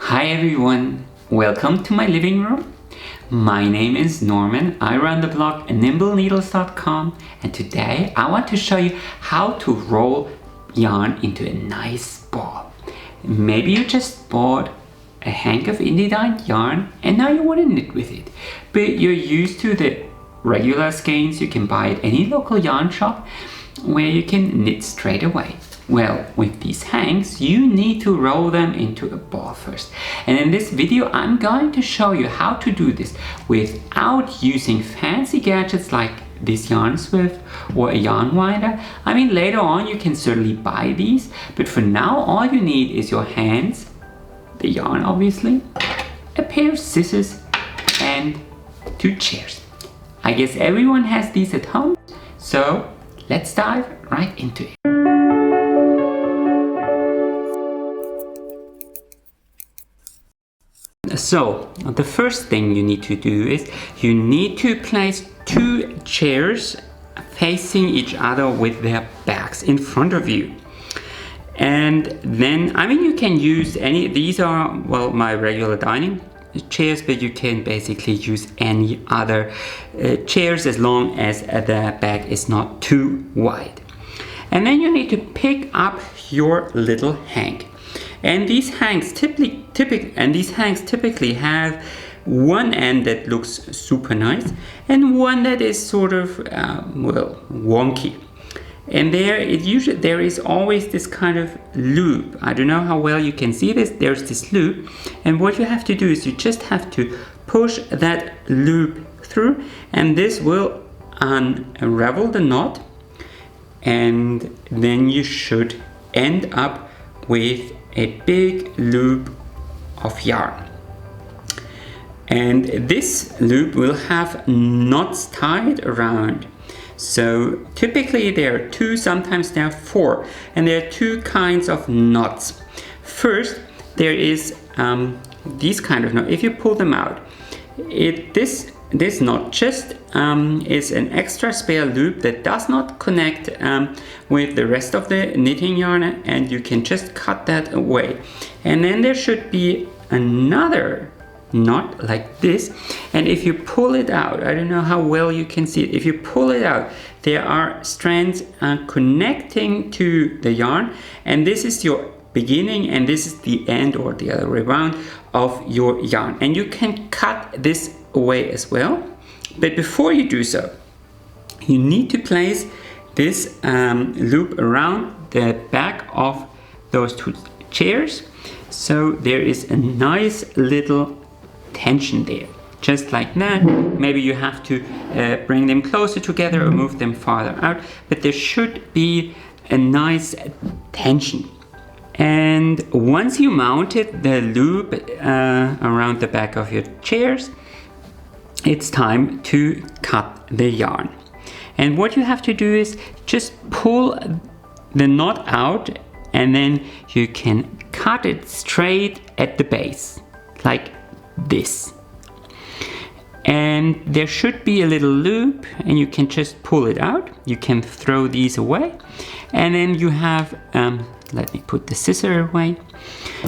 Hi everyone, welcome to my living room. My name is Norman. I run the blog nimbleneedles.com, and today I want to show you how to roll yarn into a nice ball. Maybe you just bought a hank of indie dyed yarn and now you want to knit with it, but you're used to the regular skeins you can buy at any local yarn shop where you can knit straight away. Well, with these hanks, you need to roll them into a ball first. And in this video, I'm going to show you how to do this without using fancy gadgets like this yarn swift or a yarn winder. I mean, later on you can certainly buy these, but for now, all you need is your hands, the yarn obviously, a pair of scissors, and 2 chairs. I guess everyone has these at home, so let's dive right into it. So, the first thing you need to do is you need to place 2 chairs facing each other with their backs in front of you. And then, I mean, you can use any, these are, well, my regular dining chairs, but you can basically use any other chairs as long as the back is not too wide. And then you need to pick up your little hank. And these hanks typically have one end that looks super nice and one that is sort of wonky. And there is always this kind of loop. I don't know how well you can see this. There's this loop, and what you have to do is you just have to push that loop through, and this will unravel the knot, and then you should end up with a big loop of yarn. And this loop will have knots tied around. So typically there are 2, sometimes there are 4, and there are 2 kinds of knots. First, there is these kind of knots. If you pull them out, this knot just is an extra spare loop that does not connect with the rest of the knitting yarn, and you can just cut that away. And then there should be another knot like this, and if you pull it out, I don't know how well you can see it, if you pull it out, there are strands connecting to the yarn, and this is your beginning and this is the end, or the other way around, of your yarn. And you can cut this away as well, but before you do so, you need to place this loop around the back of those 2 chairs, so there is a nice little tension there, just like that. Maybe you have to bring them closer together or move them farther out, but there should be a nice tension. And once you mounted the loop around the back of your chairs, it's time to cut the yarn. And what you have to do is just pull the knot out, and then you can cut it straight at the base, like this. And there should be a little loop, and you can just pull it out. You can throw these away, and then you have let me put the scissor away,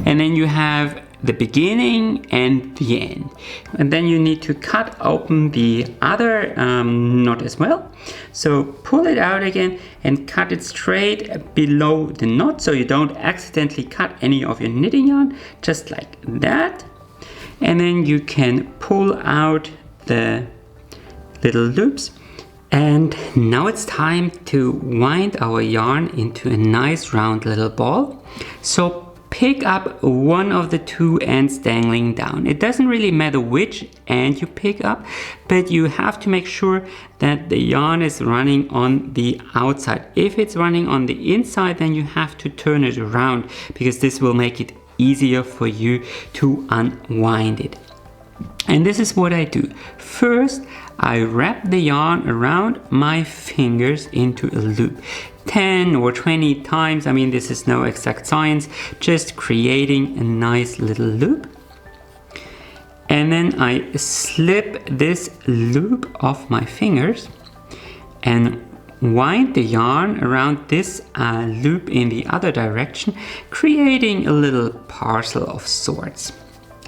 and then you have the beginning and the end. And then you need to cut open the other knot as well. So pull it out again and cut it straight below the knot, so you don't accidentally cut any of your knitting yarn, just like that. And then you can pull out the little loops. And now it's time to wind our yarn into a nice round little ball. So pick up one of the 2 ends dangling down. It doesn't really matter which end you pick up, but you have to make sure that the yarn is running on the outside. If it's running on the inside, then you have to turn it around, because this will make it easier for you to unwind it. And this is what I do. First, I wrap the yarn around my fingers into a loop 10 or 20 times. I mean, this is no exact science, just creating a nice little loop. And then I slip this loop off my fingers and wind the yarn around this loop in the other direction, creating a little parcel of sorts.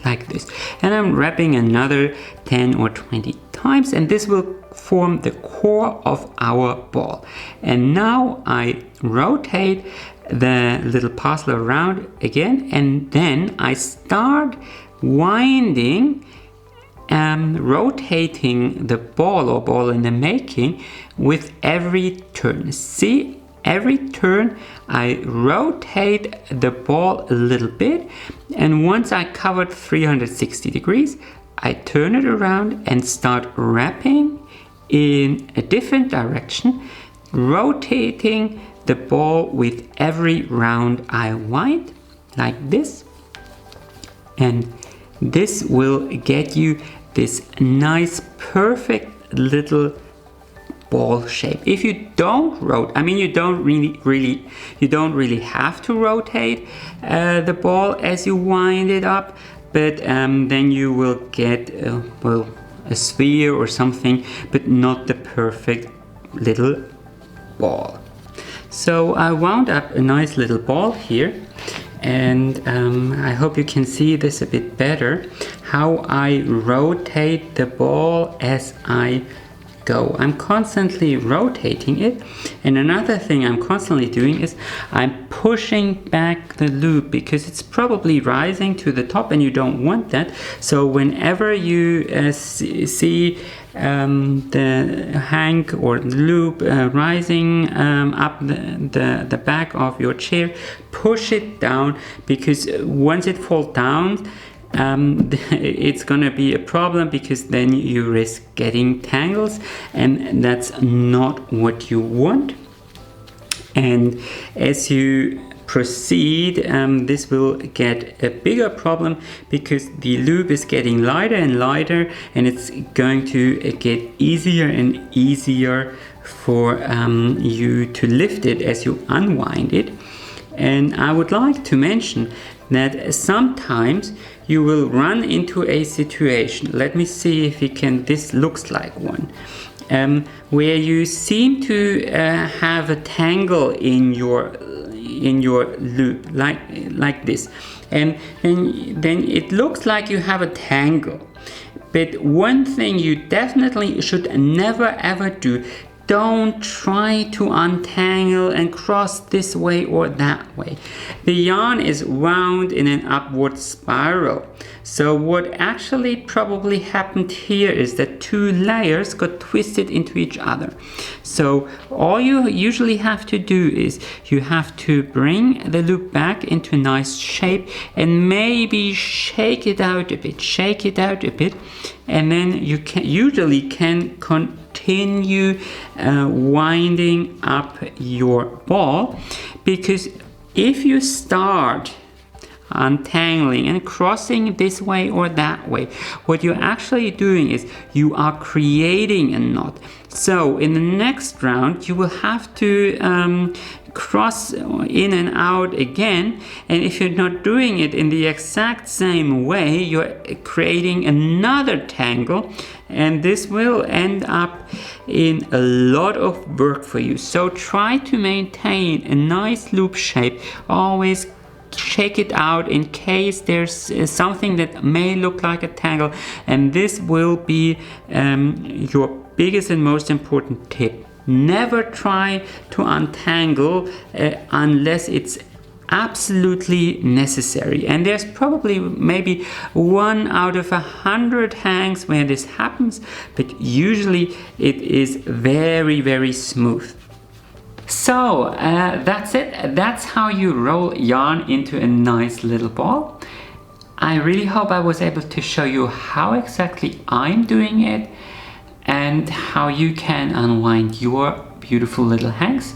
like this. And I'm wrapping another 10 or 20 times, and this will form the core of our ball. And now I rotate the little puzzle around again, and then I start winding, rotating the ball or ball in the making with every turn. See, every turn I rotate the ball a little bit, and once I covered 360 degrees, I turn it around and start wrapping in a different direction, rotating the ball with every round I wind, like this. And this will get you this nice, perfect little ball shape. If you don't rotate, I mean, you don't really have to rotate the ball as you wind it up, but then you will get well, a sphere or something, but not the perfect little ball. So I wound up a nice little ball here, and I hope you can see this a bit better, how I rotate the ball as I go. I'm constantly rotating it, and another thing I'm constantly doing is I'm pushing back the loop, because it's probably rising to the top and you don't want that. So whenever you see the hang or loop rising up the back of your chair, push it down, because once it falls down, it's gonna be a problem, because then you risk getting tangles, and that's not what you want. And as you proceed, this will get a bigger problem, because the loop is getting lighter and lighter, and it's going to get easier and easier for you to lift it as you unwind it. And I would like to mention that sometimes you will run into a situation, let me see if you can, this looks like one, where you seem to have a tangle in your loop, like this, and then it looks like you have a tangle. But one thing you definitely should never ever do, don't try to untangle and cross this way or that way. The yarn is wound in an upward spiral. So what actually probably happened here is that two layers got twisted into each other. So all you usually have to do is you have to bring the loop back into a nice shape and maybe shake it out a bit, and then you usually can continue winding up your ball, because if you start untangling and crossing this way or that way, what you're actually doing is you are creating a knot. So in the next round you will have to cross in and out again, and if you're not doing it in the exact same way, you're creating another tangle, and this will end up in a lot of work for you. So try to maintain a nice loop shape. Always shake it out in case there's something that may look like a tangle, and this will be your biggest and most important tip. Never try to untangle unless it's absolutely necessary, and there's probably maybe 1 out of 100 hangs where this happens, but usually it is very, very smooth. So that's it. That's how you roll yarn into a nice little ball. I really hope I was able to show you how exactly I'm doing it and how you can unwind your beautiful little hangs.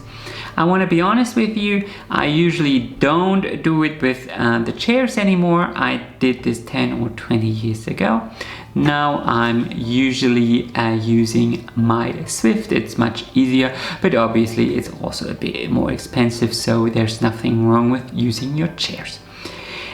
I want to be honest with you, I usually don't do it with the chairs anymore. I did this 10 or 20 years ago. Now I'm usually using my Swift. It's much easier, but obviously it's also a bit more expensive, so there's nothing wrong with using your chairs.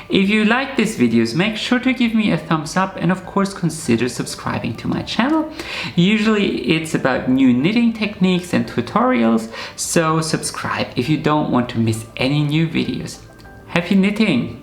If you like these videos, make sure to give me a thumbs up, and of course consider subscribing to my channel. Usually it's about new knitting techniques and tutorials, so subscribe if you don't want to miss any new videos. Happy knitting!